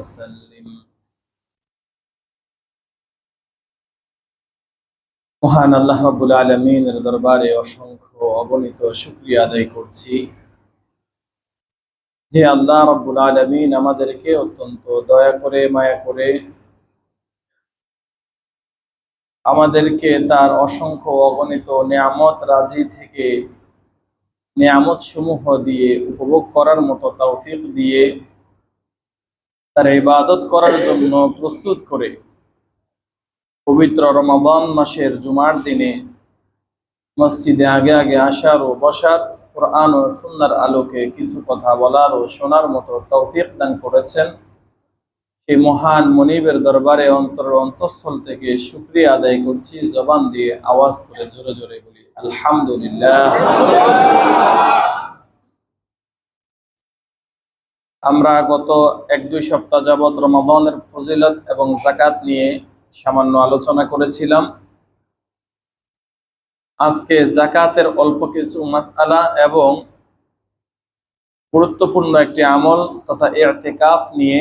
وسلم। মহান আল্লাহ রাব্বুল আলামিনের দরবারে অসংখ্য অগণিত শুকরিয়া আদায় করছি যে আল্লাহ রাব্বুল আলামিন আমাদেরকে অত্যন্ত দয়া করে মায়া করে আমাদেরকে তার অসংখ্য অগণিত নেয়ামত রাজি থেকে নেয়ামত সমূহ দিয়ে উপভোগ করার মতো তৌফিক দিয়ে তার ইবাদত করার জন্য প্রস্তুত করে পবিত্র রমাদান মাসের জুমার দিনে মসজিদে আগে আগে আসার ও বসার, কোরআন ও সুন্নাহর আলোকে কিছু কথা বলার ও শোনার মতো তৌফিক দান করেছেন। সেই মহান মনিবের দরবারে অন্তঃস্থল থেকে শুকরিয়া আদায় করছি। জবান দিয়ে আওয়াজ করে জোরে জোরে বলি আলহামদুলিল্লাহ। আমরা গত 1-2 সপ্তাহ যাবৎ রমাদানের ফজিলত এবং যাকাত নিয়ে সামান্য আলোচনা করেছিলাম। আজকে যাকাতের অল্প কিছু মাসআলা এবং গুরুত্বপূর্ণ একটি আমল তথা ইতিকাফ নিয়ে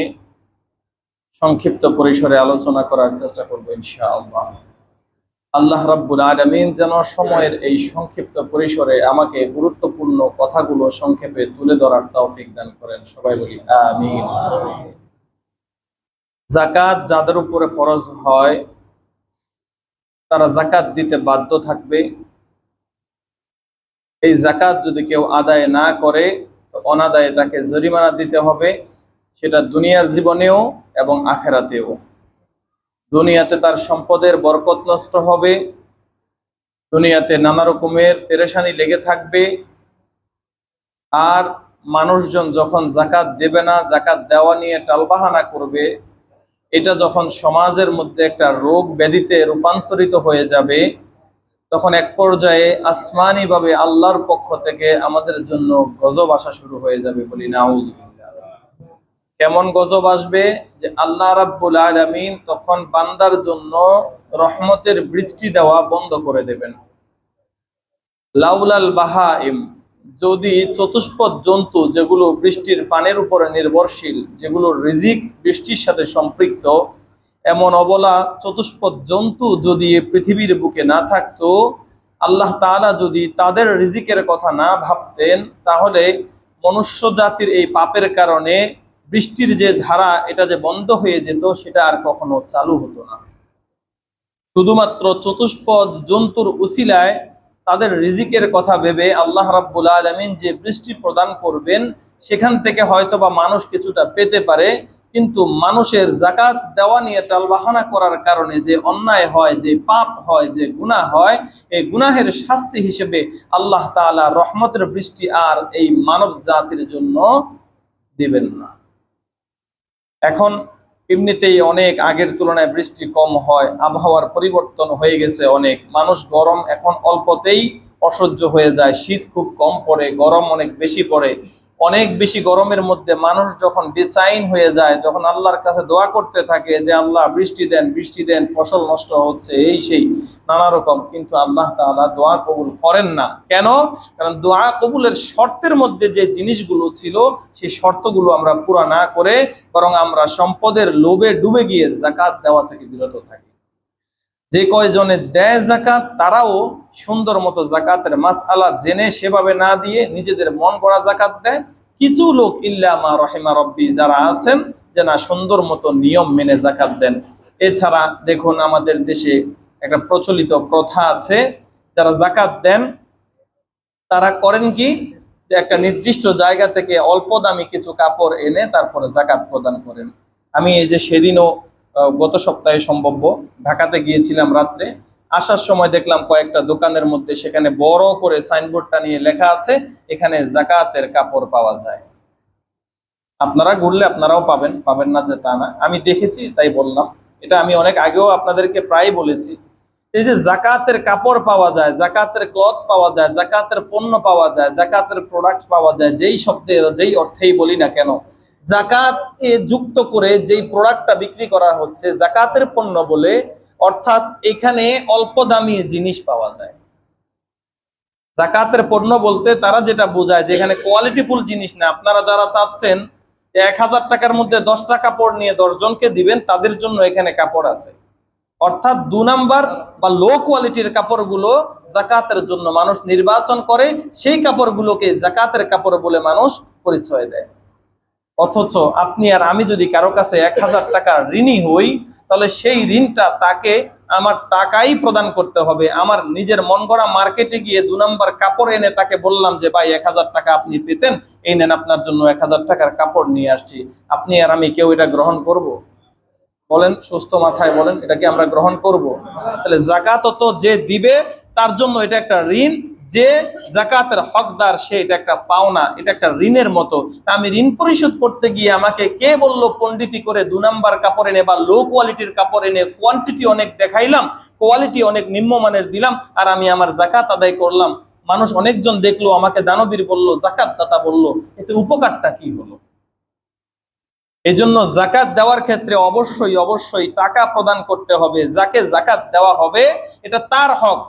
সংক্ষিপ্ত পরিসরে আলোচনা করার চেষ্টা করব ইনশাআল্লাহ। আল্লাহ রাব্বুল আলামিন যেন সময়ের এই সংক্ষিপ্ত পরিসরে আমাকে গুরুত্বপূর্ণ কথাগুলো সংক্ষেপে তুলে ধরার তৌফিক দান করেন। সবাই বলি আমিন। যাকাত যাদের উপরে ফরজ হয় তারা যাকাত দিতে বাধ্য থাকবে। এই যাকাত যদি কেউ আদায় না করে তো অনাদায়ে তাকে জরিমানা দিতে হবে, সেটা দুনিয়ার জীবনেও এবং আখিরাতেও। দুনিয়াতে তার সম্পদের বরকত নষ্ট হবে, দুনিয়াতে নানা রকমের পেরেশানি লেগে থাকবে। আর মানুষজন যখন যাকাত দেবে না, যাকাত দেওয়া নিয়ে টালবাহানা করবে, এটা যখন সমাজের মধ্যে একটা রোগ ব্যাধিতে রূপান্তরিত হয়ে যাবে, তখন এক পর্যায়ে আসমানি ভাবে আল্লাহর পক্ষ থেকে আমাদের জন্য গজব আসা শুরু হয়ে যাবে। বলি নাউযুবিল্লাহ। কেমন গজব আসবে? যে আল্লাহ রাব্বুল আলামিন তখন বান্দার জন্য রহমতের বৃষ্টি দেওয়া বন্ধ করে দেবেন। লাউলাল বাহাইম, যদি চতুষ্পদ জন্তু যেগুলো বৃষ্টির পানির উপরে নির্ভরশীল, যেগুলো রিজিক বৃষ্টির সাথে সম্পৃক্ত, এমন অবলা চতুষ্পদ জন্তু যদি পৃথিবীর বুকে না থাকতো, আল্লাহ তাআলা যদি তাদের রিজিকের কথা না ভাবতেন, তাহলে মনুষ্য জাতির এই পাপের কারণে বৃষ্টির যে ধারা এটা যে বন্ধ হয়ে যেত, সেটা আর কখনো চালু হতো না। শুধুমাত্র চতুষ্পদ জন্তুর উসিলায় তাদের রিজিকের কথা ভেবে আল্লাহ রাব্বুল আলামিন যে বৃষ্টি প্রদান করবেন, সেখান থেকে হয়তোবা মানুষ কিছুটা পেতে পারে, কিন্তু মানুষের যাকাত দেওয়া নিয়ে টালবাহানা করার কারণে যে অন্যায় হয়, যে পাপ হয়, যে গুনাহ হয়, এই গুনাহের শাস্তি হিসেবে আল্লাহ তাআলা রহমতের বৃষ্টি আর এই মানব জাতির জন্য দিবেন না। এখন এমনিতেই অনেক আগের তুলনায় বৃষ্টি কম হয়, আবহাওয়ার পরিবর্তন হয়ে গেছে অনেক। মানুষ গরম এখন অল্পতেই অসহ্য হয়ে যায়, শীত খুব কম পড়ে, গরম অনেক বেশি পড়ে। অনেক বেশি গরমের মধ্যে মানুষ যখন বেচাইন হয়ে যায়, যখন আল্লাহর কাছে দোয়া করতে থাকে যে আল্লাহ বৃষ্টি দেন, বৃষ্টি দেন, ফসল নষ্ট হচ্ছে, এই সেই নানা রকম, কিন্তু আল্লাহ তাআলা দোয়া কবুল করেন না। কেন? কারণ দোয়া কবুলের শর্তের মধ্যে যে জিনিসগুলো ছিল, সেই শর্তগুলো আমরা পুরা না করে বরং আমরা সম্পদের লোভে ডুবে গিয়ে যাকাত দেওয়া থেকে বিরত থাকি। যে কয়জনে দেয় যাকাত, তারাও সুন্দর মতো যাকাতের মাসআলা জেনে সেভাবে না দিয়ে নিজেদের মন গড়া যাকাত দেয়। কিছু লোক ইল্লা মা রহিমা রব্বি যারা আছেন, যে না সুন্দর মতো নিয়ম মেনে যাকাত দেন। এছাড়া দেখুন আমাদের দেশে একটা প্রচলিত প্রথা আছে, যারা যাকাত দেন তারা করেন কি, যে একটা নির্দিষ্ট জায়গা থেকে অল্প দামি কিছু কাপড় এনে তারপরে যাকাত প্রদান করেন। আমি এই যে সেদিনও গত সপ্তাহে সম্ভব্য ঢাকাতে গিয়েছিলাম, রাত্রে আসার সময় দেখলাম কয়েকটা দোকানের মধ্যে সেখানে বড় করে সাইনবোর্ডটা নিয়ে লেখা আছে, এখানে যাকাতের কাপড় পাওয়া যায়। আপনারা ঘুরলে আপনারাও পাবেন, পাবেন না যে তা না, আমি দেখেছি তাই বললাম। এটা আমি অনেক আগেও আপনাদেরকে প্রায় বলেছি। এই যে যাকাতের কাপড় পাওয়া যায়, যাকাতের ক্লথ পাওয়া যায়, যাকাতের পণ্য পাওয়া যায়, যাকাতের প্রোডাক্ট পাওয়া যায়, যেই শব্দে যেই অর্থেই বলি না কেন, যাকাতকে যুক্ত করে যেই প্রোডাক্টটা বিক্রি করা হচ্ছে যাকাতের পণ্য বলে, অর্থাৎ এখানে অল্প দামি জিনিস পাওয়া যায়। যাকাতের পণ্য বলতে তারা যেটা বোঝায়, যেখানে কোয়ালিটিফুল জিনিস না। আপনারা যারা চাচ্ছেন 1000 টাকার মধ্যে 10টা কাপড় নিয়ে 10 জনকে দিবেন, তাদের জন্য এখানে কাপড় আছে। অর্থাৎ 2 নাম্বার বা লো কোয়ালিটির কাপড়গুলো জাকাতের জন্য মানুষ নির্বাচন করে, সেই কাপড়গুলোকে জাকাতের কাপড় বলে মানুষ পরিচয় দেয়। অথচ আপনি আর আমি যদি কারো কাছে 1000 টাকা ঋণী হই, তাহলে সেই ঋণটা তাকে আমার টাকাই প্রদান করতে হবে। আমার নিজের মন গড়া মার্কেটে গিয়ে 2 নাম্বার কাপড় এনে তাকে বললাম যে ভাই 1000 টাকা আপনি পেতেন, এই নেন আপনার জন্য 1000 টাকার কাপড় নিয়ে আসছি, আপনি আর আমি কেউ এটা গ্রহণ করব? বলেন সুস্থ মাথায় বলেন, এটা কি আমরা গ্রহণ করব? তাহলে জাকাত তো যে দিবে তার জন্য এটা একটা ঋণ, যে জাকাতের হকদার সে এটা একটা পাওনা, এটা একটা ঋণের মতো। আমি ঋণ পরিশোধ করতে গিয়ে আমাকে কে বললো পণ্ডিতি করে 2 নাম্বার কাপড় এনে বা লো কোয়ালিটির কাপড় এনে কোয়ান্টিটি অনেক দেখাইলাম, কোয়ালিটি অনেক নিম্নমানের দিলাম, আর আমি আমার জাকাত আদায় করলাম, মানুষ অনেকজন দেখলো, আমাকে দানবীর বললো, জাকাত দাতা বললো, এতে উপকারটা কি হলো? এজন্য জাকাত দেওয়ার ক্ষেত্রে অবশ্যই অবশ্যই টাকা প্রদান করতে হবে। যাকে জাকাত দেওয়া হবে এটা তার হক।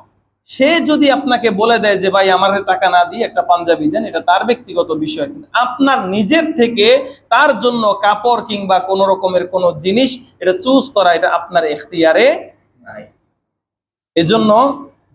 সে যদি আপনাকে বলে দেয় যে ভাই আমার টাকা না দিয়ে একটা পাঞ্জাবি দেন, এটা তার ব্যক্তিগত বিষয়। আপনার নিজের থেকে তার জন্য কাপড় কিংবা কোন রকমের কোন জিনিস এটা চুজ করা, এটা আপনার এখতিয়ারে নাই। এজন্য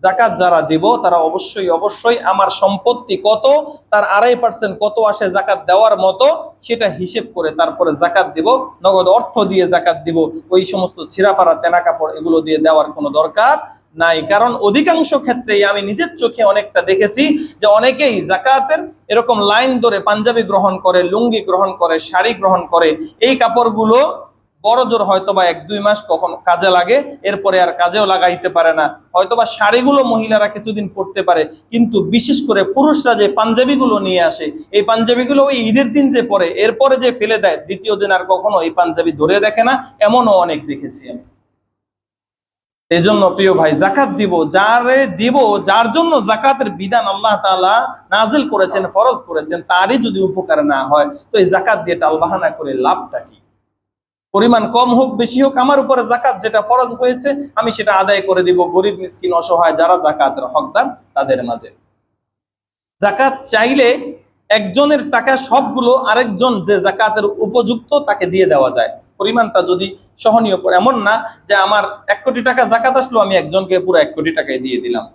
জাকাত যারা দিব তারা অবশ্যই অবশ্যই আমার সম্পত্তি কত, তার 2.5% কত আসে জাকাত দেওয়ার মতো, সেটা হিসেব করে তারপরে জাকাত দিব। নগদ অর্থ দিয়ে জাকাত দিব, ওই সমস্ত ছিঁড়াফাড়া তেনা কাপড় এগুলো দিয়ে দেওয়ার কোনো দরকার নাই। কারণ অধিকাংশ ক্ষেত্রেই আমি নিজের চোখে অনেকটা দেখেছি যে অনেকেই জাকাতের এরকম লাইন ধরে পাঞ্জাবি গ্রহণ করে, লুঙ্গি গ্রহণ করে, শাড়ি গ্রহণ করে। এই কাপড়গুলো বড় জোর হয়তোবা 1-2 মাস কখন কাজে লাগে, এরপরে আর কাজেও লাগাইতে পারে না। হয়তোবা শাড়িগুলো মহিলারা কিছুদিন পরতে পারে, কিন্তু বিশেষ করে পুরুষরা যে পাঞ্জাবিগুলো নিয়ে আসে, এই পাঞ্জাবিগুলো ওই ঈদের দিন যে পরে, এরপরে যে ফেলে দেয়, দ্বিতীয় দিন আর কখনো এই পাঞ্জাবি ধরে দেখে না, এমনও অনেক দেখেছি আমি। এজন্য প্রিয় ভাই, জাকাত দিব, যারে দিব, যার জন্য জাকাতের বিধান আল্লাহ তাআলা নাজিল করেছেন, ফরজ করেছেন, তারই যদি উপকার না হয়, তো এই জাকাত দিয়ে টালবাহানা করে লাভটা কি? পরিমাণ কম হোক বেশি হোক, আমার উপরে জাকাত যেটা ফরজ হয়েছে আমি সেটা আদায় করে দিব গরিব মিসকিন অসহায় যারা জাকাতের হকদার তাদের মাঝে। জাকাত চাইলে একজনের টাকা সবগুলো আরেকজন যে জাকাতের উপযুক্ত তাকে দিয়ে দেওয়া যায়, পরিমাণটা যদি সহনীয়। এমন না যে আমার 1 কোটি টাকা জাকাত আসলো, আমি একজনকে পুরো 1 কোটি টাকায় দিয়ে দিলাম,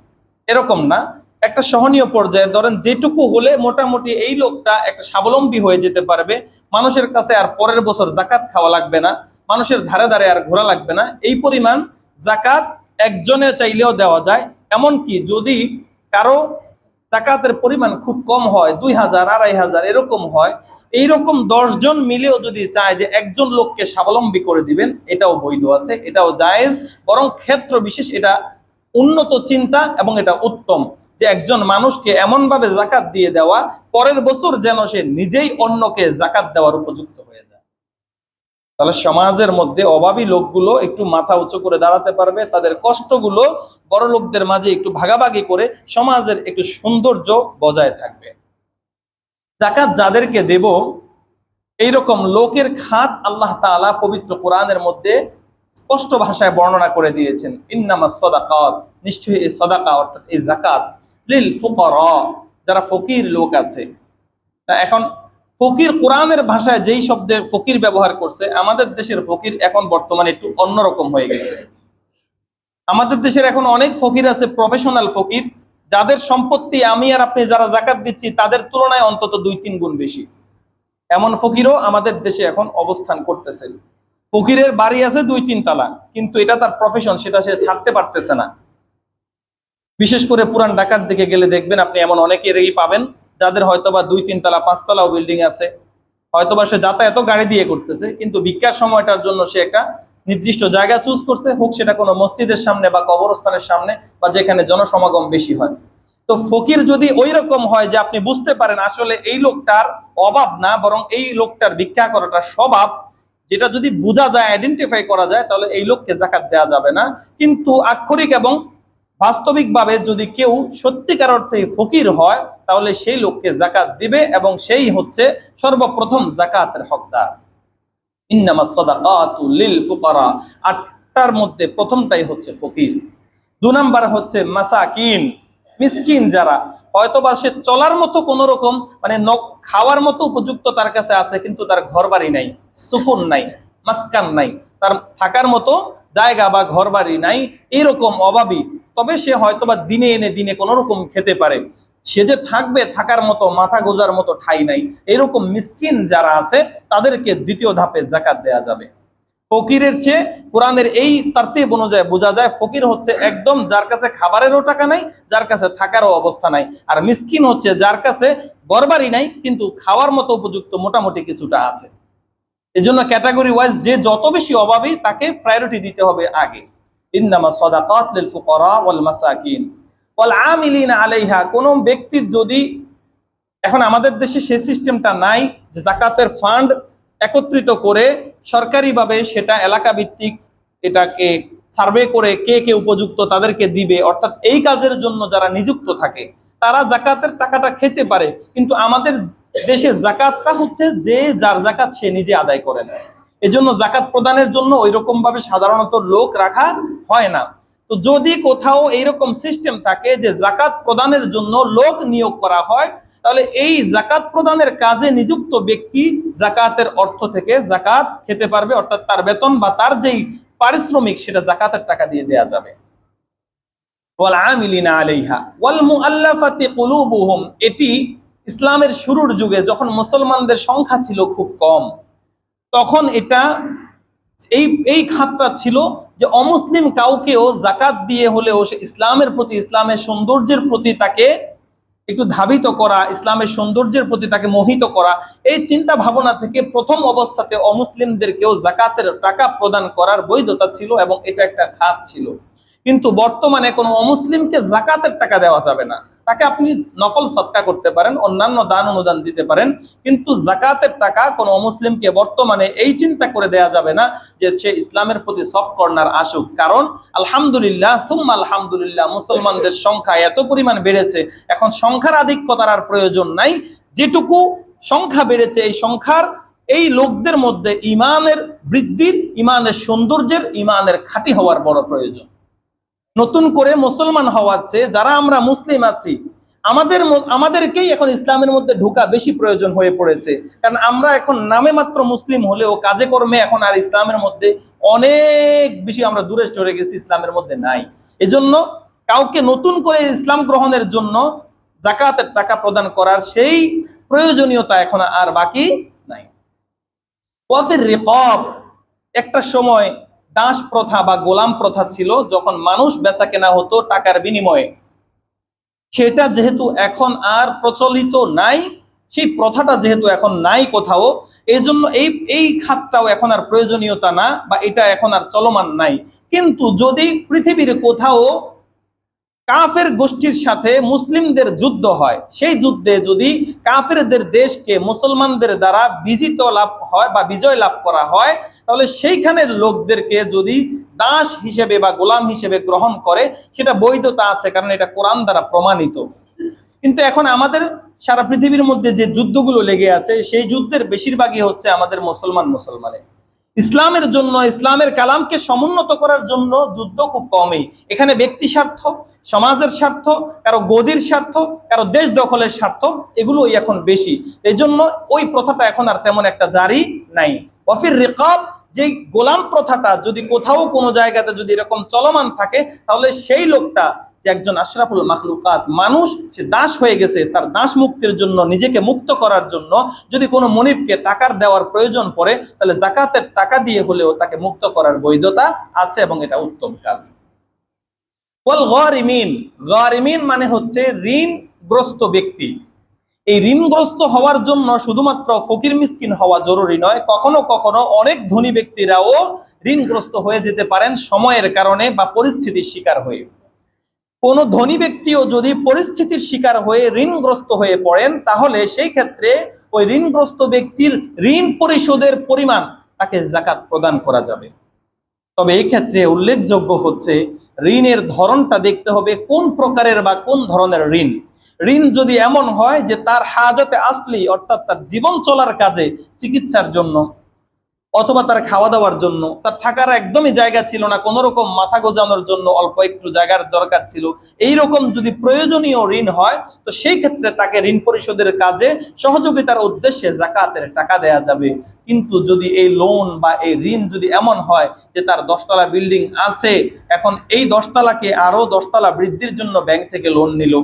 এরকম না। একটা সহনীয় পর্যায়ে ধরেন যেটুকু হলে মোটামুটি এই লোকটা একটা স্বাবলম্বী হয়ে যেতে পারবে, মানুষের কাছে আর পরের বছর জাকাত খাওয়া লাগবে না, মানুষের ধারে ধারে আর ঘোরা লাগবে না, এই পরিমাণ জাকাত একজনে চাইলেও দেওয়া যায়। এমনকি যদি কারো জাকাতের পরিমাণ খুব কম হয়, 2000 2500 এরকম হয়, এইরকম 10 জন মিলেও যদি চায় যে একজন লোককে স্বাবলম্বী করে দিবেন, এটাও বৈধ আছে, এটাও জায়েজ। বরং ক্ষেত্র বিশেষ এটা উন্নত চিন্তা এবং এটা উত্তম যে একজন মানুষকে এমন ভাবে জাকাত দিয়ে দেওয়া, পরের বছর যেন সে নিজেই অন্যকে জাকাত দেওয়ার উপযুক্ত হয়ে যায়। তাহলে সমাজের মধ্যে অভাবী লোকগুলো একটু মাথা উঁচু করে দাঁড়াতে পারবে, তাদের কষ্টগুলো বড় লোকদের মাঝে একটু ভাগাভাগি করে সমাজের একটু সৌন্দর্য বজায় থাকবে। জাকাত যাদেরকে দেব, এইরকম লোকের খাত আল্লাহ তাআলা পবিত্র কোরআনের মধ্যে স্পষ্ট ভাষায় বর্ণনা করে দিয়েছেন। ইন্নামাস সাদাকাত, নিশ্চয়ই এই সাদাকা অর্থাৎ এই যাকাত, লিল ফুকারা, যারা ফকির লোক আছে। এখন ফকির কোরআনের ভাষায় যেই শব্দে ফকির ব্যবহার করছে, আমাদের দেশের ফকির এখন বর্তমানে একটু অন্যরকম হয়ে গেছে। আমাদের দেশের এখন অনেক ফকির আছে, প্রফেশনাল ফকির, যাদের সম্পত্তি আমি আর আপনি যারা জাকাত দিচ্ছি তাদের তুলনায় অন্তত 2-3 গুণ বেশি। এমন ফকিরও আমাদের দেশে এখন অবস্থান করতেছে। ফকিরের বাড়ি আছে 2-3 তলা, কিন্তু এটা তার প্রফেশন, সেটা সে ছাড়তে পারতেছে না। বিশেষ করে পুরান ঢাকার দিকে গেলে দেখবেন আপনি এমন অনেকেরই পাবেন যাদের হয়তোবা 2-3 তলা 5 তলাও বিল্ডিং আছে, হয়তোবা সে যাতায়াতও গাড়ি দিয়ে করতেছে, কিন্তু ভিক্ষার সময়টার জন্য সে একটা নির্দিষ্ট জায়গা চুজ করছে, হোক সেটা কোনো মসজিদের সামনে বা কবরস্থানের সামনে বা যেখানে জনসমাগম বেশি হয়। তো ফকির যদি ওই রকম হয় যে আপনি বুঝতে পারেন আসলে এই লোকটার অভাব না, বরং এই লোকটার ভিক্ষা করাটা স্বভাব, যেটা যদি বোঝা যায়, আইডেন্টিফাই করা যায়, তাহলে এই লোককে জাকাত দেওয়া যাবে না। কিন্তু আক্ষরিক এবং বাস্তবিকভাবে যদি কেউ সত্যিকার অর্থে ফকির হয়, তাহলে সেই লোককে জাকাত দিবে এবং সেই হচ্ছে সর্বপ্রথম জাকাতের হকদার। ইন্নামাস সাদাকাতু লিল ফুকারা, 8টার মধ্যে প্রথমটাই হচ্ছে ফকির। 2 নাম্বার হচ্ছে মাসাকিন, মিসকিন যারা, হয়তোবা সে চলার মতো কোন রকম মানে খাওয়ার মতো উপযুক্ত তার কাছে আছে, কিন্তু তার ঘর বাড়ি নাই, সুকুন নাই, মাসকান নাই, তার থাকার মতো জায়গা বা ঘর বাড়ি নাই, এরকম অভাবী, তবে সে হয়তোবা দিনে এনে দিনে কোন রকম খেতে পারে, সে যে থাকবে থাকার মতো মাথা গোজার মতো ঠাঁই নাই, এরকম মিসকিন যারা আছে তাদেরকে দ্বিতীয় ধাপে যাকাত দেয়া যাবে। ফকিরের চেয়ে কোরআনের এই তারতিব অনুযায়ী বোঝা যায় ফকির হচ্ছে একদম যার কাছে খাবারেরও টাকা নাই, যার কাছে থাকারও অবস্থা নাই, আর মিসকিন হচ্ছে যার কাছে ঘরবাড়ি নাই কিন্তু খাওয়ার মতো উপযুক্ত মোটামুটি কিছুটা আছে। এজন্য ক্যাটাগরি ওয়াইজ যে যত বেশি অভাবী তাকে প্রায়োরিটি দিতে হবে আগে। ইন্নামা সাদাকাত লিল ফুকারা ওয়াল মাসাকিন ওয়াল আমিলিনা আলাইহা। কোন ব্যক্তি যদি, এখন আমাদের দেশে সেই সিস্টেমটা নাই যে যাকাতের ফান্ড একত্রিত করে সরকারিভাবে সেটা এলাকা ভিত্তিক এটাকে সার্ভে করে কে কে উপযুক্ত তাদেরকে দিবে, অর্থাৎ এই কাজের জন্য যারা নিযুক্ত থাকে তারা যাকাতের টাকাটা খেতে পারে, কিন্তু আমাদের দেশে যাকাতটা হচ্ছে যে যার যাকাত সে নিজে আদায় করে নেয়। এজন্য যাকাত প্রদানের জন্য ওই রকম ভাবে সাধারণত লোক রাখা হয় না। তো যদি কোথাও এইরকম সিস্টেম থাকে যে যাকাত প্রদানের জন্য লোক নিয়োগ করা হয়, তাহলে এই যাকাত প্রদানের কাজে নিযুক্ত ব্যক্তি যাকাতের অর্থ থেকে যাকাত খেতে পারবে, অর্থাৎ তার বেতন বা তার যেই পারিশ্রমিক সেটা যাকাতের টাকা দিয়ে দেয়া যাবে। ওয়াল আমিলিনা আলাইহা ওয়াল মুআল্লাফাতি কুলুবুহুম, এটি ইসলামের শুরুর যুগে যখন মুসলমানদের সংখ্যা ছিল খুব কম, তখন এটা এই এই খাতটা ছিল যে অমুসলিম কাউকেও যাকাত দিয়ে হলেও সে ইসলামের প্রতি, ইসলামের সৌন্দর্যের প্রতি তাকে একটু ধাবিত করা, ইসলামের সৌন্দর্যের প্রতি তাকে মোহিত করা, এই চিন্তা ভাবনা থেকে প্রথম অবস্থাতে অমুসলিমদেরকেও যাকাতের টাকা প্রদান করার বৈধতা ছিল এবং এটা একটা খাত ছিল। কিন্তু বর্তমানে কোনো অমুসলিমকে যাকাতের টাকা দেওয়া যাবে না, তাকে আপনি নকল সদকা করতে পারেন, অন্যান্য দান অনুদান দিতে পারেন, কিন্তু যাকাতের টাকা কোনো অমুসলিমকে বর্তমানে এই চিন্তা করে দেয়া যাবে না যে সে ইসলামের প্রতি সফট কর্নার আসুক। কারণ আলহামদুলিল্লাহ সুম্মা আলহামদুলিল্লাহ মুসলমানদের সংখ্যা এত পরিমাণ বেড়েছে, এখন সংখ্যার আধিক্যতার আর প্রয়োজন নাই। যেটুকু সংখ্যা বেড়েছে এই সংখ্যার এই লোকদের মধ্যে ইমানের বৃদ্ধির, ইমানের সৌন্দর্যের, ইমানের খাঁটি হওয়ার বড় প্রয়োজন। নতুন করে মুসলমান হওয়ার চেয়ে যারা আমরা মুসলিম আছি আমাদেরকেই এখন ইসলামের মধ্যে ঢোকা বেশি প্রয়োজন হয়ে পড়েছে। কারণ আমরা এখন নামে মাত্র মুসলিম হলেও কাজে কর্মে এখন আর ইসলামের মধ্যে অনেক বেশি আমরা দূরে চলে গেছি, ইসলামের মধ্যে নাই। এজন্য কাউকে নতুন করে ইসলাম গ্রহণের জন্য যাকাতের টাকা প্রদান করার সেই প্রয়োজনীয়তা এখন আর বাকি নাই। ওয়াফির রিকাব, একটা সময় দাস প্রথা বা গোলাম প্রথা ছিল, যখন মানুষ বেচা কেনা হতো টাকার বিনিময়ে। সেটা যেহেতু এখন আর প্রচলিত নাই, সেই প্রথাটা যেহেতু এখন নাই কোথাও, এই জন্য এই খাতটাও এখন আর প্রয়োজনীয়তা না বা এটা এখন আর চলমান নাই। কিন্তু যদি পৃথিবীর কোথাও কাফের গোষ্ঠীর সাথে মুসলিমদের যুদ্ধ হয়, সেই যুদ্ধে যদি কাফেরদের দেশকে মুসলমানদের দ্বারা বিজিত লাভ হয় বা বিজয় লাভ করা হয়, তাহলে সেইখানের লোকদেরকে যদি দাস হিসেবে বা গোলাম হিসেবে গ্রহণ করে সেটা বৈধতা আছে, কারণ এটা কোরআন দ্বারা প্রমাণিত। কিন্তু এখন আমাদের সারা পৃথিবীর মধ্যে যে যুদ্ধগুলো লেগে আছে সেই যুদ্ধের বেশিরভাগই হচ্ছে আমাদের মুসলমানে ইসলামের জন্য, ইসলামের কালামকে সমুন্নত করার জন্য যুদ্ধ খুব কমই। এখানে ব্যক্তি স্বার্থ, সমাজের স্বার্থ, কারো গদির স্বার্থ, কারো দেশ দখলের স্বার্থ, এগুলোই এখন বেশি। এই জন্য ওই প্রথাটা এখন আর তেমন একটা জারি নাই। ওয়াফির রিকাব, যে গোলাম প্রথাটা যদি কোথাও কোনো জায়গাতে যদি এরকম চলমান থাকে, তাহলে সেই লোকটা যে একজন আশরাফুল মাখলুকাত মানুষ, সে দাস হয়ে গেছে, তার দাস মুক্তির জন্য, নিজেকে মুক্ত করার জন্য যদি কোনো মনিবকে টাকার দেওয়ার প্রয়োজন পড়ে, তাহলে যাকাতের টাকা দিয়ে হলেও তাকে মুক্ত করার বৈধতা আছে এবং এটা উত্তম কাজ। ওয়াল গারিমিন, গারিমিন মানে হচ্ছে ঋণগ্রস্ত ব্যক্তি। এই ঋণগ্রস্ত হওয়ার জন্য শুধুমাত্র ফকির মিসকিন হওয়া জরুরি নয়, কখনো কখনো অনেক ধনী ব্যক্তিরাও ঋণগ্রস্ত হয়ে যেতে পারেন সময়ের কারণে বা পরিস্থিতির শিকার হয়ে। কোন ধনী ব্যক্তিও যদি পরিস্থিতির শিকার হয়ে ঋণগ্রস্ত হয়ে পড়েন, তাহলে সেই ক্ষেত্রে ওই ঋণগ্রস্ত ব্যক্তির ঋণ পরিশোধের পরিমাণ তাকে যাকাত প্রদান করা যাবে। তবে এই ক্ষেত্রে উল্লেখযোগ্য হচ্ছে ঋণের ধরনটা দেখতে হবে, কোন প্রকারের বা কোন ধরনের ঋণ। ঋণ যদি এমন হয় যে তার হাজতে আসলি, অর্থাৎ তার জীবন চলার কাজে, চিকিৎসার জন্য, অথবা তার খাওয়া দাওয়ার জন্য, তার থাকার একদমই জায়গা ছিল না, কোনো রকম মাথা গোজানোর জন্য অল্প একটু জায়গার দরকার ছিল, এই রকম যদি প্রয়োজনীয় ঋণ হয়, তো সেই ক্ষেত্রে তাকে ঋণ পরিশোধের কাজে সহযোগিতার উদ্দেশ্যে যাকাতের টাকা দেয়া যাবে। কিন্তু যদি এই লোন বা এই ঋণ যদি এমন হয় যে তার 10 তলা বিল্ডিং আছে, এখন এই 10 তলাকে আরো 10 তলা বৃদ্ধির জন্য ব্যাংক থেকে লোন নিল,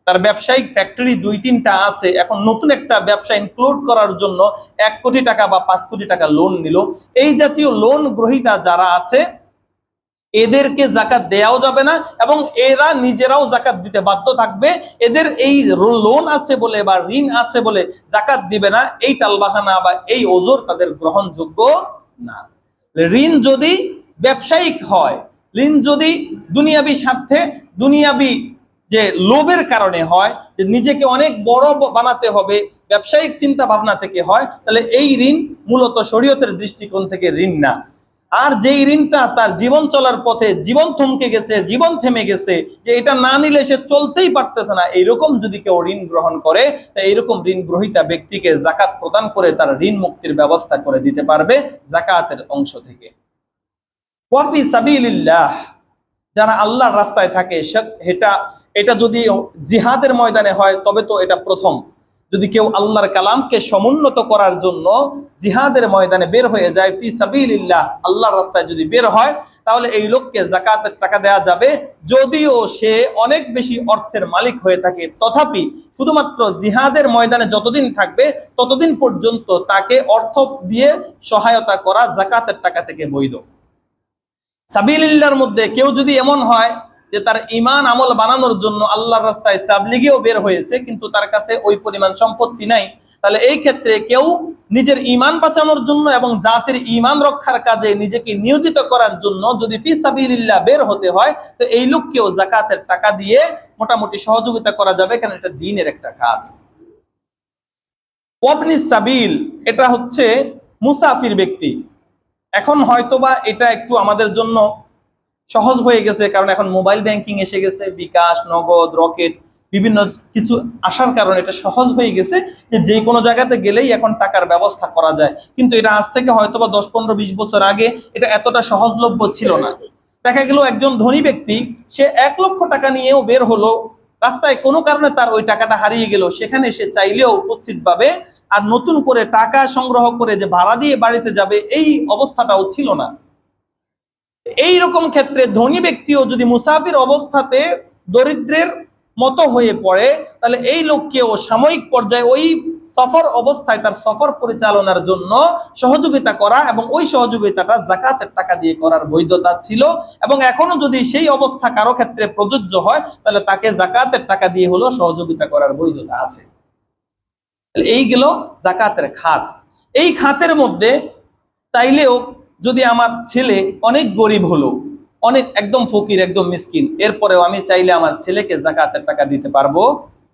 তার ব্যবসায়িক ফ্যাক্টরি 2-3টা আছে, এখন নতুন একটা ব্যবসা ইনক্লুড করার জন্য 1 কোটি টাকা বা 5 কোটি টাকা লোন নিল, এই জাতীয় লোন গ্রহীতা যারা আছে এদেরকে জাকাত দেওয়াও যাবে না, এবং এরা নিজেরাও জাকাত দিতে বাধ্য থাকবে। এদের এই লোন আছে বলে বা ঋণ আছে বলে জাকাত দিবে না, এই টালবাহানা বা এই ওজর তাদের গ্রহণযোগ্য না। ঋণ যদি ব্যবসায়িক হয়, ঋণ যদি দুনিয়াবি স্বার্থে, দুনিয়াবি যে লোভের কারণে হয়, যে নিজেকে অনেক বড় বানাতে হবে, ব্যবসায়িক চিন্তা ভাবনা থেকে হয়, তাহলে এই ঋণ মূলত শরীয়তের দৃষ্টিকোণ থেকে ঋণ না। আর যেই ঋণটা তার জীবন চলার পথে জীবন থমকে গেছে, জীবন থেমে গেছে, যে এটা না নিলে সে চলতেই পারতেছে না, এইরকম যদি কেউ ঋণ গ্রহণ করে, এইরকম ঋণ গ্রহীতা ব্যক্তিকে জাকাত প্রদান করে তার ঋণ মুক্তির ব্যবস্থা করে দিতে পারবে জাকাতের অংশ থেকে। ওয়াফি সাবিলিল্লাহ, যারা আল্লাহর রাস্তায় থাকে, এটা যদি জিহাদের ময়দানে হয় তবে তো এটা প্রথম। যদি কেউ আল্লাহর কালামকে সমুন্নত করার জন্য জিহাদের ময়দানে বের হয়ে যায়, ফি সাবিলিল্লাহ, আল্লাহর রাস্তায় যদি বের হয়, তাহলে এই লোককে যাকাতের টাকা দেয়া যাবে, যদিও সে অনেক বেশি অর্থের মালিক হয়ে থাকে। তথাপি শুধুমাত্র জিহাদের ময়দানে যতদিন থাকবে ততদিন পর্যন্ত তাকে অর্থ দিয়ে সহায়তা করা যাকাতের টাকা থেকে বৈধ। সাবিলিল্লাহর মধ্যে কেউ যদি এমন হয় যে তার ঈমান আমল বানানোর জন্য আল্লাহর রাস্তায় তাবলিগেও বের হয়েছে, কিন্তু তার কাছে ওই পরিমাণ সম্পত্তি নাই, তাহলে এই ক্ষেত্রে কেউ নিজের ঈমান বাঁচানোর জন্য এবং জাতির ঈমান রক্ষার কাজে নিজেকে নিয়োজিত করার জন্য যদি ফি সাবিলিল্লাহ বের হতে হয়, তো এই লোককেও যাকাতের টাকা দিয়ে মোটামুটি সহযোগিতা করা যাবে, কারণ এটা দ্বীনের একটা কাজ। ওয়াবনি সাবিল, এটা হচ্ছে মুসাফির ব্যক্তি। এখন হয়তোবা এটা একটু আমাদের জন্য সহজ হয়ে গেছে, কারণ এখন মোবাইল ব্যাংকিং এসে গেছে, বিকাশ, নগদ, রকেট, বিভিন্ন কিছু আসার কারণে এটা সহজ হয়ে গেছে যে কোনো জায়গাতে গেলেই এখন টাকার ব্যবস্থা করা যায়। কিন্তু এটা আজ থেকে হয়তোবা 10-15-20 বছর আগে এটা এতটা সহজলভ্য ছিল না। দেখা গেল একজন ধনী ব্যক্তি, সে 1 লক্ষ টাকা নিয়েও বের হলো, রাস্তায় কোনো কারণে তার ওই টাকাটা হারিয়ে গেল, সেখানে সে চাইলেও উপস্থিত পাবে, আর নতুন করে টাকা সংগ্রহ করে যে ভাড়া দিয়ে বাড়িতে যাবে এই অবস্থাটাও ছিল না। এই রকম ক্ষেত্রে ধনী ব্যক্তিও যদি মুসাফির অবস্থাতে দরিদ্রের মতো হয়ে পড়ে, তাহলে এই লোককেও সাময়িক পর্যায়ে ওই সফর অবস্থায় তার সফর পরিচালনার জন্য সহযোগিতা করা, এবং ওই সহযোগিতাটা যাকাতের টাকা দিয়ে করার বৈধতা ছিল, এবং এখনো যদি সেই অবস্থা কারো ক্ষেত্রে প্রযোজ্য হয়, তাহলে তাকে যাকাতের টাকা দিয়ে হলো সহযোগিতা করার বৈধতা আছে। এই গেল যাকাতের খাত। এই খাতের মধ্যে চাইলেও যদি আমার ছেলে অনেক গরিব হলো, অনেক একদম ফকির, একদম মিসকিন, এরপরেও আমি চাইলে আমার ছেলেকে যাকাতের টাকা দিতে পারবো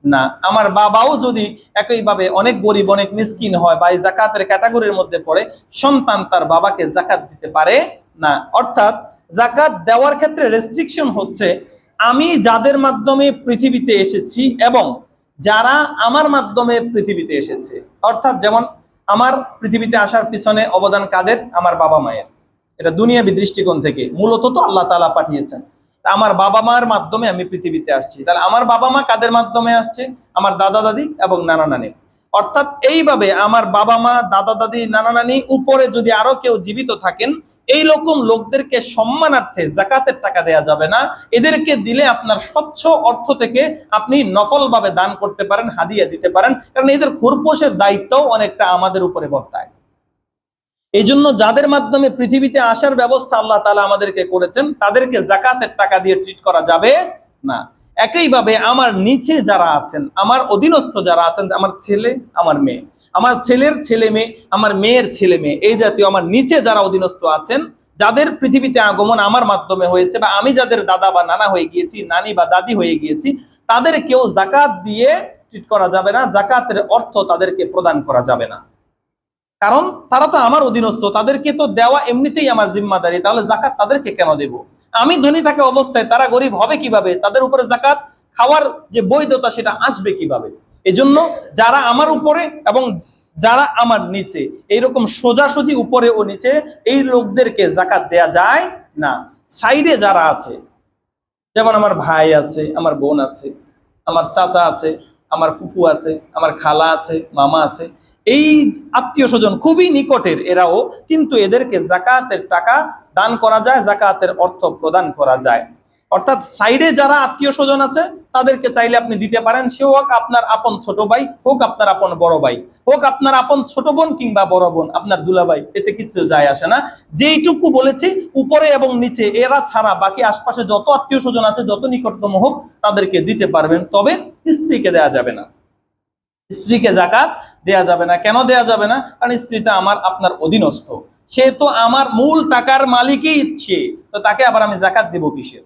না। আমার বাবাও যদি একইভাবে অনেক গরিব, অনেক মিসকিন হয় বা এই যাকাতের ক্যাটাগরির মধ্যে পড়ে, সন্তান তার বাবাকে যাকাত দিতে পারে না। অর্থাৎ যাকাত দেওয়ার ক্ষেত্রে রেস্ট্রিকশন হচ্ছে, আমি যাদের মাধ্যমে পৃথিবীতে এসেছি এবং যারা আমার মাধ্যমে পৃথিবীতে এসেছে। অর্থাৎ যেমন আমার পৃথিবীতে আসার পিছনে অবদান কাদের? আমার বাবা মায়ের। এটা দুনিয়াবি দৃষ্টিকোণ থেকে মূলত তো আল্লাহ তাআলা পাঠিয়েছেন। আমার বাবা মার মাধ্যমে আমি পৃথিবীতে আসছি। তাহলে আমার বাবা মা কাদের মাধ্যমে আসছে? আমার দাদা দাদি এবং নানা নানি। অর্থাৎ এইভাবে আমার বাবা মা, দাদা দাদি, নানা নানি উপরে যদি আরো কেউ জীবিত থাকেন, এই রকম লোকদেরকে সম্মানার্থে যাকাতের টাকা দেয়া যাবে না। এদেরকে দিলে আপনার স্বচ্ছ অর্থ থেকে আপনি নফল ভাবে দান করতে পারেন, হাদিয়া দিতে পারেন, কারণ এদের খোরপোশের দায়িত্বও অনেকটা আমাদের উপরে বর্তায়। এই জন্য যাদের মাধ্যমে পৃথিবীতে আসার ব্যবস্থা আল্লাহ তাআলা আমাদেরকে করেছেন, তাদেরকে যাকাতের টাকা দিয়ে ট্রিট করা যাবে না। একইভাবে আমার নিচে যারা আছেন, আমার অধীনস্থ যারা আছেন, আমার ছেলে, আমার মেয়ে, আমার ছেলের ছেলে মেয়ে, আমার মেয়ের ছেলে মেয়ে, এই জাতীয় আমার নিচে যারা অধীনস্থ আছেন, যাদের পৃথিবীতে আগমন আমার মাধ্যমে হয়েছে, বা আমি যাদের দাদা বা নানা হয়ে গিয়েছি, নানি বা দাদি হয়ে গিয়েছি, তাদেরকেও যাকাত দিয়ে ট্রিট করা যাবে না, যাকাতের অর্থ তাদেরকে প্রদান করা যাবে না। কারণ তারা তো আমার অধীনস্থ, তাদেরকে তো দেওয়া এমনিতেই আমার জিম্মাদারি, তাহলে যাকাত তাদেরকে কেন দেব? আমি ধনী থাকা অবস্থায় তারা গরিব হবে কিভাবে? তাদের উপরে যাকাত খাওয়ার যে বৈধতা সেটা আসবে কিভাবে? এজন্য যারা আমার উপরে এবং যারা আমার নিচে, এইরকম সোজাসুজি উপরে ও নিচে এই লোকদেরকে জাকাত দেয়া যায় না। সাইডে যারা আছে, যেমন আমার ভাই আছে, আমার বোন আছে, আমার চাচা আছে, আমার ফুফু আছে, আমার খালা আছে, মামা আছে, এই আত্মীয় স্বজন খুবই নিকটের এরাও, কিন্তু এদেরকে জাকাতের টাকা দান করা যায়, জাকাতের অর্থ প্রদান করা যায়। অর্থাৎ সাইডে যারা আত্মীয় স্বজন আছে তাদেরকে চাইলে আপনি দিতে পারেন, সে হোক আপনার আপন ছোট ভাই, হোক আপনার আপন বড় ভাই, হোক আপনার আপন ছোট বোন কিংবা বড় বোন, আপনার দুলাভাই, এতে কিচ্ছু যায় আসে না। যেইটুকু বলেছি উপরে এবং নিচে এরা ছাড়া বাকি আশপাশে যত আত্মীয় স্বজন আছে, যত নিকটতম হোক, তাদেরকে দিতে পারবেন। তবে স্ত্রীকে দেয়া যাবে না, স্ত্রীকে জাকাত দেয়া যাবে না। কেন দেয়া যাবে না? কারণ স্ত্রীটা আমার আপনার অধীনস্থ, সে তো আমার মূল টাকার মালিকই ইচ্ছে, তো তাকে আবার আমি জাকাত দেব কিসের?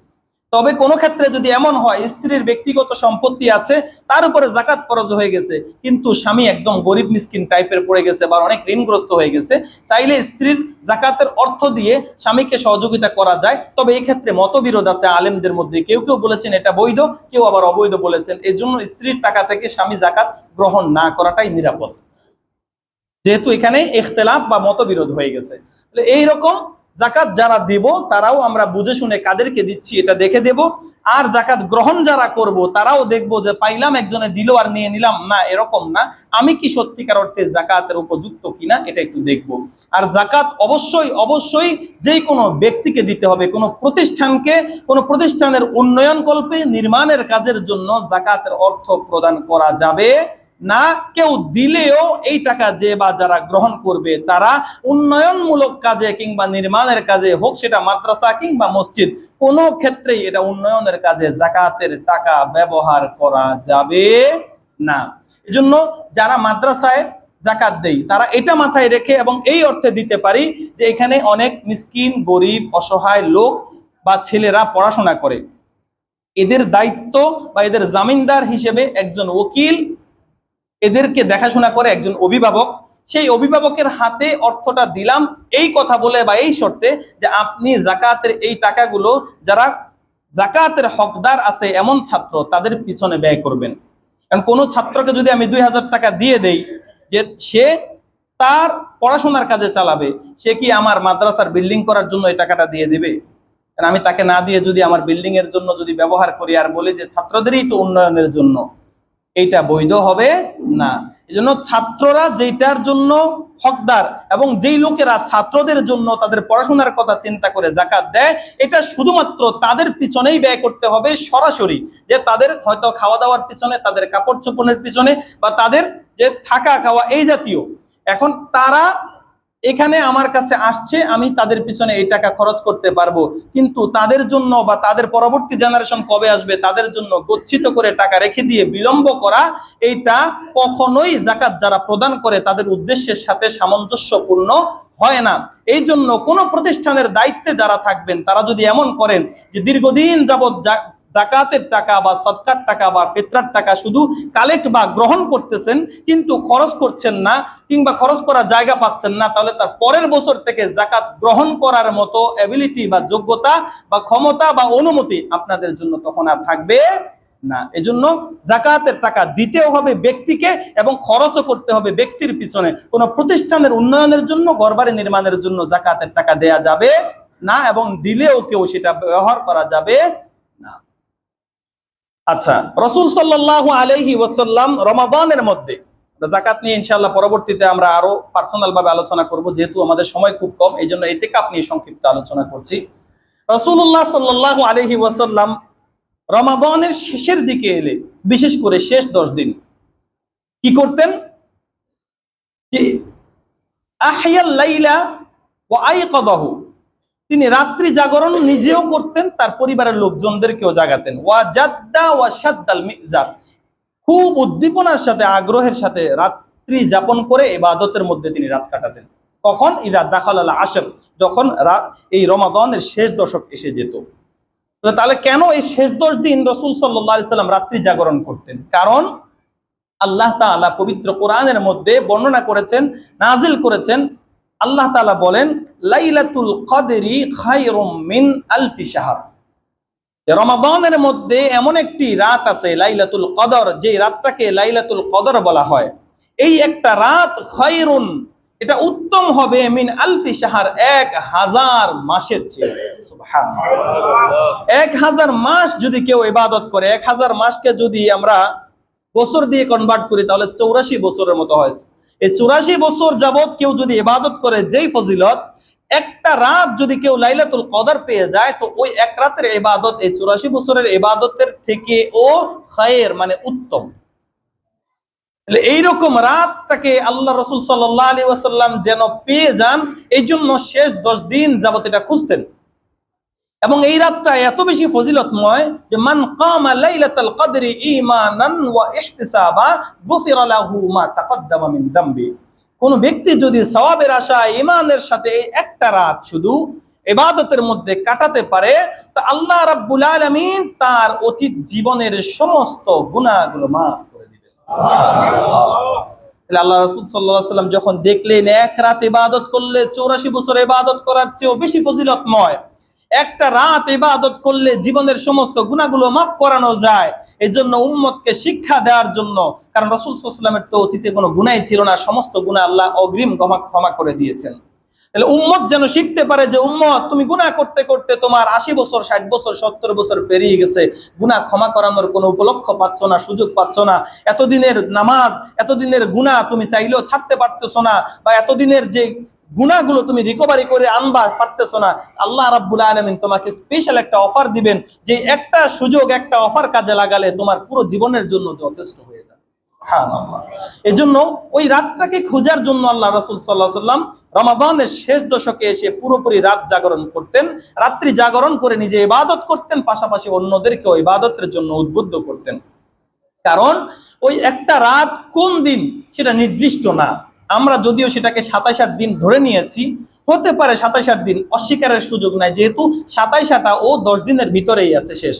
তবে কোনো ক্ষেত্রে যদি এমন হয় স্ত্রীর ব্যক্তিগত সম্পত্তি আছে, তার উপরে জাকাত ফরজ হয়ে গেছে, কিন্তু স্বামী একদম গরিব মিসকিন টাইপের পড়ে গেছে বা অনেক ঋণগ্রস্ত হয়ে গেছে, চাইলে স্ত্রীর জাকাতের অর্থ দিয়ে স্বামীকে সহযোগিতা করা যায়। তবে এই ক্ষেত্রে মতবিরোধ আছে আলেমদের মধ্যে, কেউ কেউ বলেছেন এটা বৈধ, কেউ আবার অবৈধ বলেছেন। এই জন্য স্ত্রীর টাকা থেকে স্বামী জাকাত গ্রহণ না করাটাই নিরাপদ, যেহেতু এখানে ইখতিলাফ বা মতবিরোধ হয়ে গেছে। এইরকম জাকাত যারা দেব তারাও আমরা বুঝে শুনে কাদেরকে দিচ্ছি এটা দেখে দেব, আর জাকাত গ্রহণ যারা করব তারাও দেখব যে পাইলাম একজনে দিল আর নিয়ে নিলাম না, এরকম না, আমি কি সত্যিকার অর্থে জাকাতের উপযুক্ত কিনা এটা একটু দেখব। আর জাকাত অবশ্যই অবশ্যই যেই কোনো ব্যক্তিকে দিতে হবে, কোনো প্রতিষ্ঠানকে, কোনো প্রতিষ্ঠানের উন্নয়ন কল্পে নির্মাণের কাজের জন্য জাকাতের অর্থ প্রদান করা যাবে না। কেউ দিলেও এই টাকা যে বা যারা গ্রহণ করবে তারা উন্নয়নমূলক কাজে কিংবা নির্মাণের কাজে, হোক সেটা মাদ্রাসা কিংবা মসজিদ, কোনো ক্ষেত্রেই এটা উন্নয়নের কাজে জাকাতের টাকা ব্যবহার করা যাবে না। এজন্য যারা মাদ্রাসায় জাকাত দেই তারা এটা মাথায় রেখে এবং এই অর্থে দিতে পারি যে এখানে অনেক মিসকিন, গরিব, অসহায় লোক বা ছেলেরা পড়াশোনা করে, এদের দায়িত্ব বা এদের জামিনদার হিসেবে একজন ওকিল এদেরকে দেখাশোনা করে একজন অভিভাবক, সেই অভিভাবকের হাতে অর্থটা দিলাম এই কথা বলে বা এই শর্তে যে আপনি জাকাতের এই টাকাগুলো যারা জাকাতের হকদার আছে এমন ছাত্র তাদের পিছনে ব্যয় করবেন। কারণ কোনো ছাত্রকে যদি আমি 2000 টাকা দিয়ে দেই যে সে তার পড়াশোনার কাজে চালাবে, সে কি আমার মাদ্রাসার বিল্ডিং করার জন্য এই টাকাটা দিয়ে দিবে? আমি তাকে না দিয়ে যদি আমার বিল্ডিং এর জন্য যদি ব্যবহার করি আর বলি যে ছাত্রদেরই তো উন্নয়নের জন্য, এইটা বৈধ হবে না। এজন্য ছাত্ররা যেটার জন্য হকদার এবং যেই লোকেরা ছাত্রদের জন্য তাদের পড়াশোনার কথা চিন্তা করে জাকাত দেয়, এটা শুধুমাত্র তাদের পিছনেই ব্যয় করতে হবে সরাসরি, যে তাদের হয়তো খাওয়া দাওয়ার পিছনে, তাদের কাপড় চোপড়ের পিছনে, বা তাদের যে থাকা খাওয়া এই জাতীয়। এখন তারা এখানে আমার কাছে আসছে, আমি তাদের পিছনে এই টাকা খরচ করতে পারবো, কিন্তু তাদের জন্য বা তাদের পরবর্তী জেনারেশন কবে আসবে তাদের জন্য গচ্ছিত করে টাকা রেখে দিয়ে বিলম্ব করা, এইটা কখনোই জাকাত যারা প্রদান করে তাদের উদ্দেশ্যের সাথে সামঞ্জস্যপূর্ণ হয় না। এই জন্য কোনো প্রতিষ্ঠানের দায়িত্বে যারা থাকবেন তারা যদি এমন করেন যে দীর্ঘদিন যাবৎ জাকাতের টাকা বা সদকার টাকা বা ফিতরার টাকা শুধু কালেক্ট বা গ্রহণ করতেছেন কিন্তু খরচ করছেন না কিংবা খরচ করার জায়গা পাচ্ছেন না, তাহলে তার পরের বছর থেকে জাকাত গ্রহণ করার মতো এবিলিটি বা যোগ্যতা বা ক্ষমতা বা অনুমতি আপনাদের জন্য তখন আর থাকবে না। এজন্য জাকাতের টাকা দিতেও হবে ব্যক্তিকে এবং খরচও করতে হবে ব্যক্তির পিছনে। কোনো প্রতিষ্ঠানের উন্নয়নের জন্য, ঘরবাড়ি নির্মাণের জন্য জাকাতের টাকা দেয়া যাবে না এবং দিলেও কেউ সেটা ব্যবহার করা যাবে না। আচ্ছা, রাসূল সাল্লাল্লাহু আলাইহি ওয়াসাল্লাম রমাদানের মধ্যে, জাকাত নিয়ে ইনশাআল্লাহ পরবর্তীতে আমরা আরো পার্সোনাল ভাবে আলোচনা করব, যেহেতু আমাদের সময় খুব কম, এই জন্য ইতিকাফ নিয়ে সংক্ষিপ্ত আলোচনা করছি। রাসূলুল্লাহ সাল্লাল্লাহু আলাইহি ওয়াসাল্লাম রমাদানের শেষের দিকে এলে, বিশেষ করে শেষ 10 দিন কি করতেন? যে আহইয়াল লাইলা ওয়া আইকাদাহু, তিনি রাত্রি জাগরণ নিজেও করতেন, তার পরিবারের লোকজনদেরকেও জাগাতেন। ওয়া জাদ্দা ওয়া শাদ্দাল মিজার, খুব উদ্দীপনার সাথে, আগ্রহের সাথে রাত্রি যাপন করে ইবাদতের মধ্যে তিনি রাত কাটাতেন। কখন? ইদা দাখালাল আশর, যখন এই রমাদানের শেষ দশক এসে যেত। তাহলে কেন এই শেষ 10 দিন রাসূল সাল্লাল্লাহু আলাইহি সাল্লাম রাত্রি জাগরণ করতেন? কারণ আল্লাহ তাআলা পবিত্র কোরআনের মধ্যে বর্ণনা করেছেন, নাজিল করেছেন। আল্লাহ তাআলা বলেন, লাইলাতুল কদরি খায়রুম মিন আলফি শাহর, রমাদানের মধ্যে এমন একটি রাত আছে লাইলাতুল কদর, যে রাতটাকে লাইলাতুল কদর বলা হয়। এই একটা রাত খায়রুন, এটা উত্তম হবে মিন আলফি শাহর, 1000 মাসের চেয়ে। সুবহানাল্লাহ। 1000 মাস যদি কেউ ইবাদত করে, 1000 মাসকে যদি আমরা বছর দিয়ে কনভার্ট করি তাহলে 84 বছরের মতো হয়। এই 84 বছর যাবত কেউ যদি ইবাদত করে, যেই ফজিলত, একটা রাত যদি কেউ লাইলাতুল কদর পেয়ে যায়, তো ওই এক রাতের ইবাদত এই 84 বছরের ইবাদতের থেকে ও খায়ের, মানে উত্তম। এইরকম রাতটাকে আল্লাহ রাসূল সাল্লাল্লাহু আলাইহি ওয়াসাল্লাম যেন পেয়ে যান, এই জন্য শেষ 10 দিন যাবত এটা খুঁজতেন। এবং এই রাতটা এত বেশি ফজিলতময় যে মান কামা লাইলাতাল কদরি ঈমানান ওয়া ইহতিসাবা গুফিরা লাহু মা তাকদ্দামা মিন যামবি। কোন ব্যক্তি যদি সওয়াবের আশায় ঈমানের সাথে এই একটা রাত শুধু ইবাদতের মধ্যে কাটাতে পারে, তা আল্লাহ রাব্বুল আলামিন তার অতীত জীবনের সমস্ত গুনাহগুলো মাফ করে দিবেন। সুবহানাল্লাহ। তাহলে আল্লাহ রাসূল সাল্লাল্লাহু আলাইহি ওয়াসাল্লাম যখন দেখলেন এক রাত ইবাদত করলে 84 বছর ইবাদত করার চেয়েও বেশি ফজিলতময়, একটা রাত ইবাদত করলে জীবনের সমস্ত গুনাহগুলো মাফ করানো যায়, এই জন্য উম্মতকে শিক্ষা দেওয়ার জন্য, কারণ রাসূল সাল্লাল্লাহু আলাইহি ওয়াসাল্লামের তো অতীতে কোনো গুনাহই ছিল না, সমস্ত গুনাহ আল্লাহ অগ্রিম ক্ষমা করে দিয়েছেন। তাহলে উম্মত যেন শিখতে পারে যে উম্মত, তুমি গুনাহ করতে করতে তোমার 80 বছর 60 বছর 70 বছর পেরিয়ে গেছে, গুনাহ ক্ষমা করানোর কোনো উপলক্ষ পাচ্ছ না, সুযোগ পাচ্ছ না, এতদিনের নামাজ, এতদিনের গুনাহ তুমি চাইলেও ছাড়তে পারতেছো না, বা এতদিনের যে গুনাহগুলো তুমি রিকভারি করে আনবা পারতেছো না, আল্লাহ রাব্বুল আলামিন তোমাকে স্পেশাল একটা অফার দিবেন, যে একটা সুযোগ, একটা অফার কাজে লাগালে তোমার পুরো জীবনের জন্য যথেষ্ট হয়ে যাবে। সুবহানাল্লাহ। এজন্য ওই রাতটাকে খোঁজার জন্য আল্লাহ রাসূল সাল্লাল্লাহু আলাইহি ওয়াসাল্লাম রমাদানের শেষ দশকে এসে পুরোপুরি রাত জাগরণ করতেন, রাত্রি জাগরণ করে নিজে ইবাদত করতেন, পাশাপাশি অন্যদেরকেও ইবাদতের জন্য উদ্বুদ্ধ করতেন। কারণ ওই একটা রাত কোন দিন সেটা নির্দিষ্ট না। আমরা যদিও সেটাকে 27-8 দিন ধরে নিয়েছি, হতে পারে 27-8 দিন, অস্বীকারের সুযোগ নাই, যেহেতু 27টা ও 10 দিনের ভিতরেই আছে শেষ।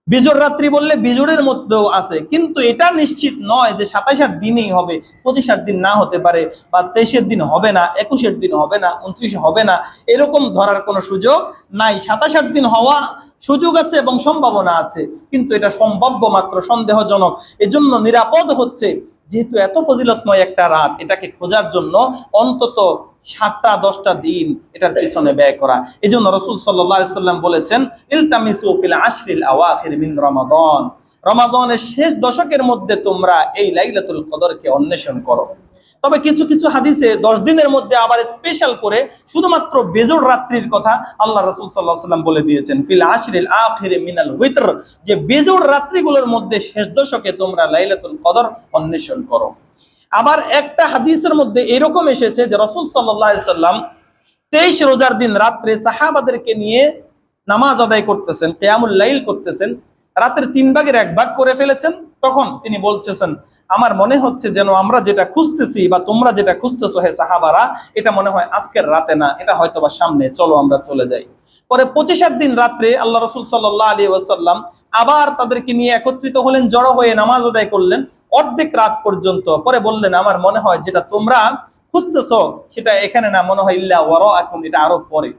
বিজোড় রাত্রি বললে বিজোড়ের মধ্যেও আছে, কিন্তু এটা নিশ্চিত নয় যে 27-8 দিনই হবে, 25-8 দিন না হতে পারে, বা 23-এর দিন হবে না, 21-এর দিন হবে না, 29 হবে না, এরকম ধরার কোনো সুযোগ নাই। 27-8 দিন হওয়া সুযোগ আছে এবং সম্ভাবনা আছে, কিন্তু এটা সম্ভাব্য মাত্র, সন্দেহজনক। এজন্য নিরাপদ হচ্ছে, যেহেতু এত ফজিলতময় একটা রাত, এটাকে খোঁজার জন্য অন্তত 7টা-10টা দিন এটার পিছনে ব্যয় করা। এজন্য রাসূল সাল্লাল্লাহু আলাইহি ওয়াসাল্লাম বলেছেন, ইলতামিসু ফিল আশরিল আওয়াখির মিন রমাদান, রমাদানের শেষ দশকের মধ্যে তোমরা এই লাইলাতুল কদরকে অন্বেষণ করো। তবে কিছু কিছু হাদিসে 10 দিনের মধ্যে আবার স্পেশাল করে শুধুমাত্র বেজোড় রাত্রির কথা আল্লাহ রাসূল সাল্লাল্লাহু আলাইহি ওয়াসাল্লাম বলে দিয়েছেন, ফিল আশরিল আখির মিনাল উইতর, যে বেজোড় রাত্রিগুলোর মধ্যে শেষ দশকে তোমরা লাইলাতুল কদর অন্বেষণ করো। আবার একটা হাদিসের মধ্যে এরকম এসেছে যে রাসূল সাল্লাল্লাহু আলাইহি ওয়াসাল্লাম 23 রোজার দিন রাত্রে সাহাবাদেরকে নিয়ে নামাজ আদায় করতেছেন, কিয়ামুল লাইল করতেছেন, রাতের 3 ভাগের 1 ভাগ করে ফেলেছেন। তখন তিনি বলতেছেন, আমার মনে হচ্ছে যেন আমরা যেটা খুঁজতেছি বা তোমরা যেটা খুঁজতেছো হে সাহাবারা, এটা মনে হয় আজকের রাতে না, এটা হয়তোবা সামনে, চলো আমরা চলে যাই। পরে 25 দিন রাত্রে আল্লাহ রাসূল সাল্লাল্লাহু আলাইহি ওয়াসাল্লাম আবার তাদেরকে নিয়ে একত্রিত হলেন, জড়ো হয়ে নামাজ আদায় করলেন অর্ধেক রাত পর্যন্ত। পরে বললেন, আমার মনে হয় যেটা তোমরা খুঁজতেছো সেটা এখানে না, মনে হয় ইল্লা ওয়ারাআকুম, এটা আরো পরে।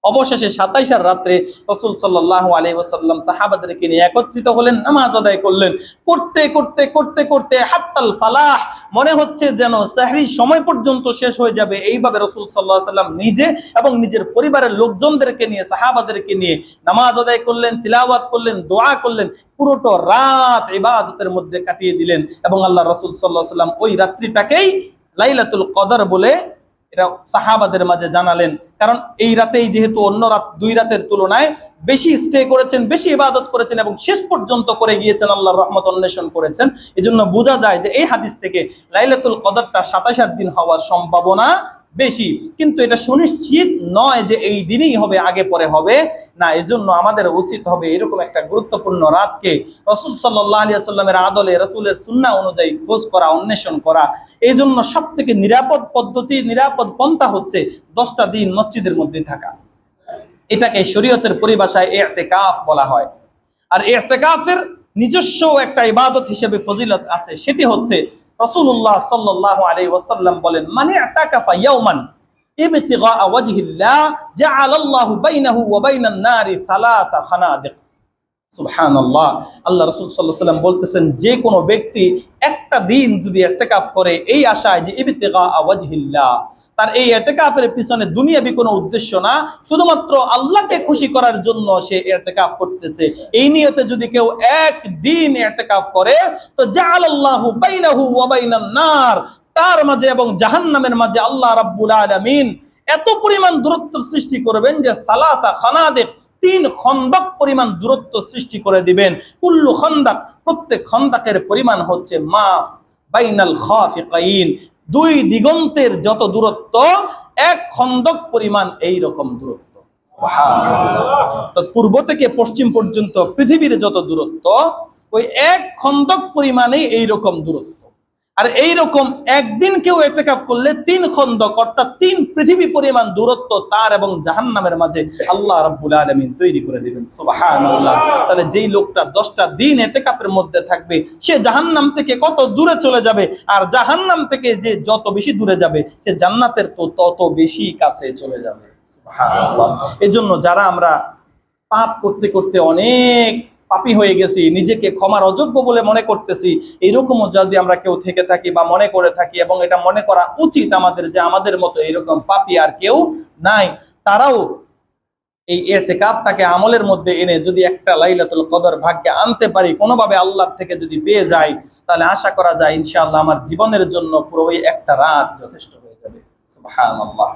অবশেষে 27 রাত্রে রাসূল সাল্লাল্লাহু আলাইহি ওয়াসাল্লাম সাহাবাদেরকে নিয়ে একত্রিত হলেন, নামাজ আদায় করলেন। করতে করতে করতে করতে হাত্তাল ফালাহ, মনে হচ্ছে যেন সাহরির সময় পর্যন্ত শেষ হয়ে যাবে। এইভাবে রাসূল সাল্লাল্লাহু আলাইহি ওয়াসাল্লাম নিজে এবং নিজের পরিবারের লোকজনদেরকে নিয়ে, সাহাবাদেরকে নিয়ে নামাজ আদায় করলেন, তিলাওয়াত করলেন, দোয়া করলেন, পুরোটা রাত ইবাদতের মধ্যে কাটিয়ে দিলেন। এবং আল্লাহ রাসূল সাল্লাল্লাহু আলাইহি ওয়াসাল্লাম ওই রাত্রিটাকেই লাইলাতুল কদর বলে এটা সাহাবাদের মাঝে জানালেন। কারণ এই রাতেই যেহেতু অন্য রাত 2 রাতের তুলনায় বেশি স্টে করেছেন, বেশি ইবাদত করেছেন এবং শেষ পর্যন্ত করে গিয়েছেন, আল্লাহর রহমত অন্বেষণ করেছেন। এজন্য বোঝা যায় যে এই হাদিস থেকে লাইলাতুল কদরটা 27 দিন হওয়ার সম্ভাবনা বেশি, কিন্তু এটা সুনিশ্চিত নয় যে এই দিনই হবে, আগে পরে হবে না। এজন্য আমাদের উচিত হবে এরকম একটা গুরুত্বপূর্ণ রাতকে রাসূল সাল্লাল্লাহু আলাইহি ওয়াসাল্লামের আদলে, রাসূলের সুন্নাহ অনুযায়ী খোঁজ করা, অন্বেষণ করা। এই জন্য সব থেকে নিরাপদ পদ্ধতি, নিরাপদ পন্থা হচ্ছে 10টা দিন মসজিদের মধ্যে থাকা। এটাকে শরীয়তের পরিভাষায় ইতিকাফ বলা হয়। আর ইতিকাফের নিজস্ব একটা ইবাদত হিসেবে ফজিলত আছে, সেটি হচ্ছে রাসূলুল্লাহ সাল্লাল্লাহু আলাইহি ওয়াসাল্লাম বলেন, মান ইতাকাফা ইয়াওমান ইবতিগা ওয়াজহিল্লাহ জাআলাল্লাহু বাইনাহু ওয়া বাইনান নারি সালাসা খানাদিক। সুবহানাল্লাহ। আল্লাহ রাসূল সাল্লাল্লাহু আলাইহি ওয়াসাল্লাম বলতেছেন, যে কোনো ব্যক্তি একটা দিন যদি ইতিকাফ করে এই আশায় যে ইবতিগা ওয়াজহিল্লাহ, তার এই ইতিকাফের পিছনে দুনিয়াবি কোনো উদ্দেশ্য না, শুধুমাত্র আল্লাহকে খুশি করার জন্য সে ইতিকাফ করতেছে, এই নিয়তে যদি কেউ একদিন ইতিকাফ করে, তো জাআলাল্লাহু বাইনাহু ওয়া বাইনান নার, তার মাঝে এবং জাহান্নামের মাঝে আল্লাহ রাব্বুল আলামিন এত পরিমাণ দূরত্ব সৃষ্টি করবেন যে সালাসা খানাদিক, 3 খন্দক পরিমাণ দূরত্ব সৃষ্টি করে দিবেন। কুল্লু খন্দাক, প্রত্যেক খন্দাকের পরিমাণ হচ্ছে মা বাইনাল খাফিকাইন, 2 দিগন্তের যত দূরত্ব, 1 খন্দক পরিমাণ এই রকম দূরত্ব। সুবহানাল্লাহ। তো পূর্ব থেকে পশ্চিম পর্যন্ত পৃথিবীর যত দূরত্ব, ওই 1 খন্দক পরিমাণেই এই রকম দূরত্ব। আর এই রকম একদিন কেউ ইতিকাফ করলে 3 খন্দক অর্থাৎ 3 পৃথিবী পরিমাণ দূরত্ব তার এবং জাহান্নামের মাঝে আল্লাহ রাব্বুল আলামিন তৈরি করে দিবেন। সুবহানাল্লাহ। তাহলে যেই লোকটা 10টা দিন ইতিকাফের মধ্যে থাকবে, সে জাহান্নাম থেকে কত দূরে চলে যাবে, আর জাহান্নাম থেকে যে যত বেশি দূরে যাবে, সে জান্নাতের তো তত বেশি কাছে চলে যাবে। সুবহানাল্লাহ। এজন্য যারা আমরা পাপ করতে করতে অনেক পাপী হয়ে গেছি, নিজেকে ক্ষমার অযোগ্য বলে মনে করতেছি, এইরকমও যদি আমরা কেউ থেকে থাকি বা মনে করে থাকি, এবং এটা মনে করা উচিত আমাদের যে আমাদের মতো এরকম পাপী আর কেউ নাই, তারাও এই ইতিকাফটাকে আমলের মধ্যে এনে যদি একটা লাইলাতুল কদর ভাগ্যে আনতে পারি, কোনোভাবে আল্লাহর থেকে যদি পেয়ে যাই, তাহলে আশা করা যায় ইনশাআল্লাহ আমার জীবনের জন্য পুরো ওই একটা রাত যথেষ্ট হয়ে যাবে। সুবহানাল্লাহ।